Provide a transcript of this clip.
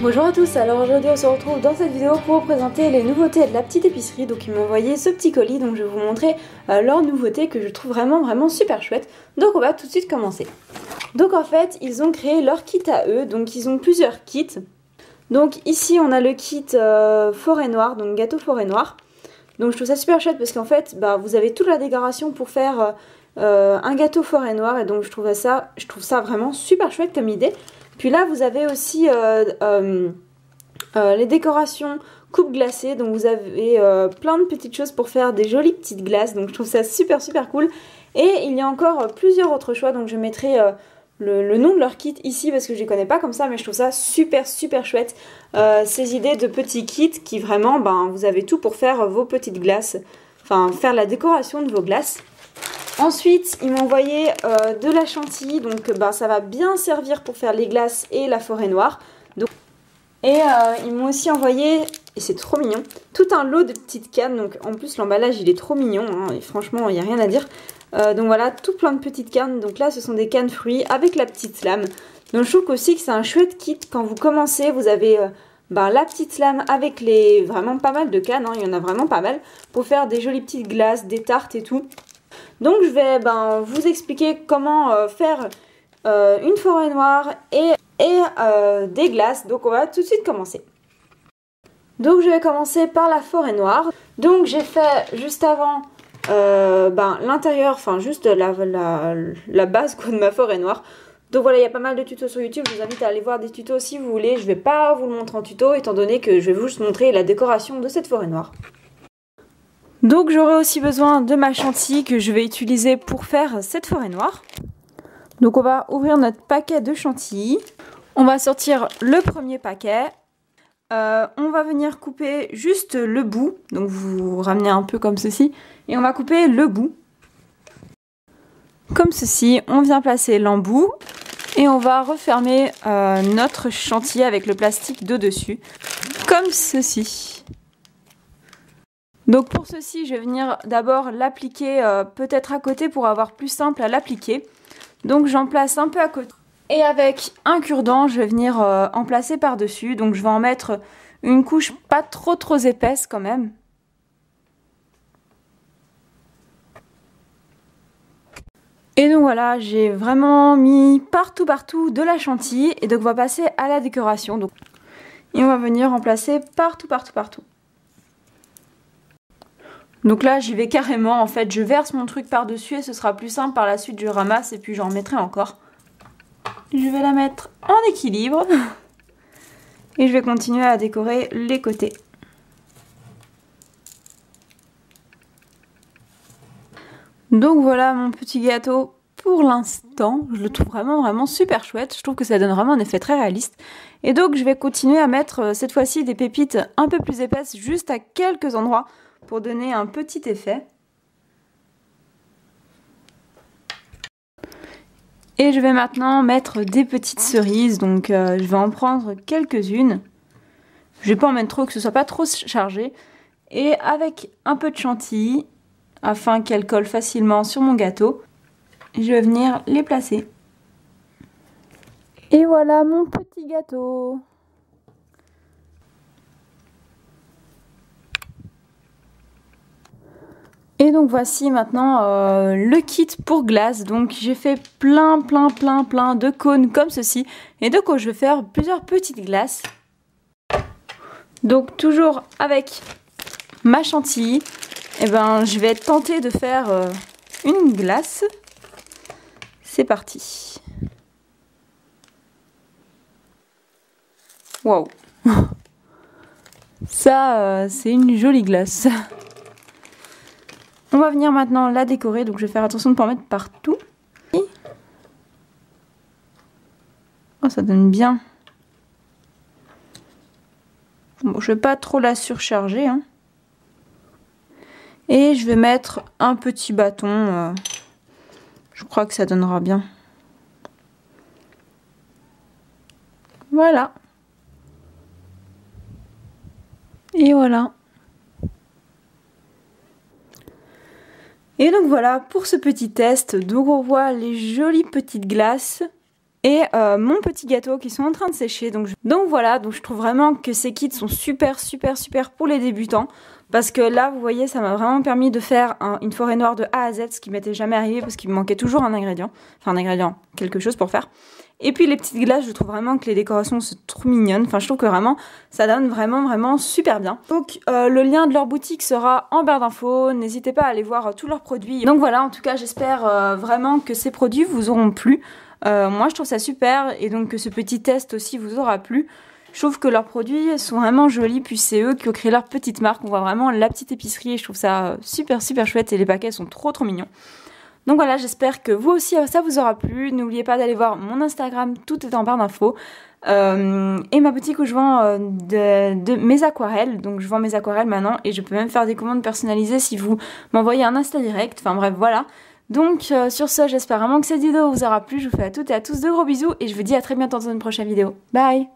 Bonjour à tous, alors aujourd'hui on se retrouve dans cette vidéo pour vous présenter les nouveautés de la petite épicerie. Donc ils m'ont envoyé ce petit colis, donc je vais vous montrer leurs nouveautés que je trouve vraiment super chouette. Donc on va tout de suite commencer. Donc en fait ils ont créé leur kit à eux, donc ils ont plusieurs kits. Donc ici on a le kit forêt noire, donc gâteau forêt noire. Donc je trouve ça super chouette parce qu'en fait vous avez toute la décoration pour faire un gâteau forêt noire. Et donc je trouve ça vraiment super chouette comme idée. Puis là vous avez aussi les décorations coupe glacée, donc vous avez plein de petites choses pour faire des jolies petites glaces, donc je trouve ça super cool. Et il y a encore plusieurs autres choix, donc je mettrai le nom de leur kit ici parce que je les connais pas comme ça, mais je trouve ça super chouette. Ces idées de petits kits qui vraiment, vous avez tout pour faire vos petites glaces, enfin faire la décoration de vos glaces. Ensuite, ils m'ont envoyé de la chantilly, donc ça va bien servir pour faire les glaces et la forêt noire. Donc, ils m'ont aussi envoyé, et c'est trop mignon, tout un lot de petites cannes. Donc en plus l'emballage il est trop mignon, hein, et franchement il n'y a rien à dire. Donc voilà, tout plein de petites cannes. Donc là ce sont des cannes fruits avec la petite lame. Donc je trouve aussi que c'est un chouette kit quand vous commencez. Vous avez la petite lame avec vraiment pas mal de cannes, hein, il y en a vraiment pas mal, pour faire des jolies petites glaces, des tartes et tout. Donc je vais vous expliquer comment faire une forêt noire et des glaces. Donc on va tout de suite commencer. Donc je vais commencer par la forêt noire. Donc j'ai fait juste avant l'intérieur, enfin juste la base de ma forêt noire. Donc voilà, il y a pas mal de tutos sur YouTube, je vous invite à aller voir des tutos si vous voulez. Je vais pas vous le montrer en tuto étant donné que je vais vous juste montrer la décoration de cette forêt noire. Donc j'aurai aussi besoin de ma chantilly que je vais utiliser pour faire cette forêt noire. Donc on va ouvrir notre paquet de chantilly. On va sortir le premier paquet. On va venir couper juste le bout. Donc vous ramenez un peu comme ceci. Et on va couper le bout. Comme ceci. On vient placer l'embout. Et on va refermer notre chantilly avec le plastique de dessus. Comme ceci. Donc pour ceci, je vais venir d'abord l'appliquer peut-être à côté pour avoir plus simple à l'appliquer. Donc j'en place un peu à côté. Et avec un cure-dent, je vais venir en placer par-dessus. Donc je vais en mettre une couche pas trop épaisse quand même. Et donc voilà, j'ai vraiment mis partout de la chantilly. Et donc on va passer à la décoration. Et on va venir en placer partout. Donc là j'y vais carrément, en fait je verse mon truc par dessus et ce sera plus simple par la suite, je ramasse et puis j'en remettrai encore. Je vais la mettre en équilibre et je vais continuer à décorer les côtés. Donc voilà mon petit gâteau pour l'instant, je le trouve vraiment super chouette, je trouve que ça donne vraiment un effet très réaliste. Et donc je vais continuer à mettre cette fois-ci des pépites un peu plus épaisses juste à quelques endroits pour donner un petit effet. Et je vais maintenant mettre des petites cerises, donc je vais en prendre quelques-unes. Je vais pas en mettre trop, que ce soit pas trop chargé. Et avec un peu de chantilly, afin qu'elles collent facilement sur mon gâteau, je vais venir les placer. Et voilà mon petit gâteau. Et donc voici maintenant le kit pour glace. Donc j'ai fait plein de cônes comme ceci. Et donc je vais faire plusieurs petites glaces. Donc toujours avec ma chantilly, je vais tenter de faire une glace. C'est parti. Waouh. Ça c'est une jolie glace. On va venir maintenant la décorer, donc je vais faire attention de ne pas en mettre partout. Oh, ça donne bien. Bon, je ne vais pas trop la surcharger, hein. Et je vais mettre un petit bâton. Je crois que ça donnera bien. Voilà. Et voilà. Et donc voilà pour ce petit test. Donc on voit les jolies petites glaces. et mon petit gâteau qui sont en train de sécher. Donc voilà, donc je trouve vraiment que ces kits sont super pour les débutants. Parce que là, vous voyez, ça m'a vraiment permis de faire une forêt noire de A à Z, ce qui m'était jamais arrivé parce qu'il me manquait toujours un ingrédient. Enfin, un ingrédient, quelque chose pour faire. Et puis les petites glaces, je trouve vraiment que les décorations sont trop mignonnes. Enfin, je trouve que vraiment, ça donne vraiment super bien. Donc, le lien de leur boutique sera en barre d'infos. N'hésitez pas à aller voir tous leurs produits. Donc voilà, en tout cas, j'espère vraiment que ces produits vous auront plu. Moi, je trouve ça super et donc que ce petit test aussi vous aura plu. Je trouve que leurs produits sont vraiment jolis, puis c'est eux qui ont créé leur petite marque. On voit vraiment la petite épicerie et je trouve ça super chouette et les paquets sont trop mignons. Donc voilà, j'espère que vous aussi ça vous aura plu. N'oubliez pas d'aller voir mon Instagram, tout est en barre d'infos. Et ma boutique où je vends de mes aquarelles. Donc je vends mes aquarelles maintenant et je peux même faire des commandes personnalisées si vous m'envoyez un Insta direct. Enfin bref, voilà. Donc sur ce, j'espère vraiment que cette vidéo vous aura plu. Je vous fais à toutes et à tous de gros bisous et je vous dis à très bientôt dans une prochaine vidéo. Bye!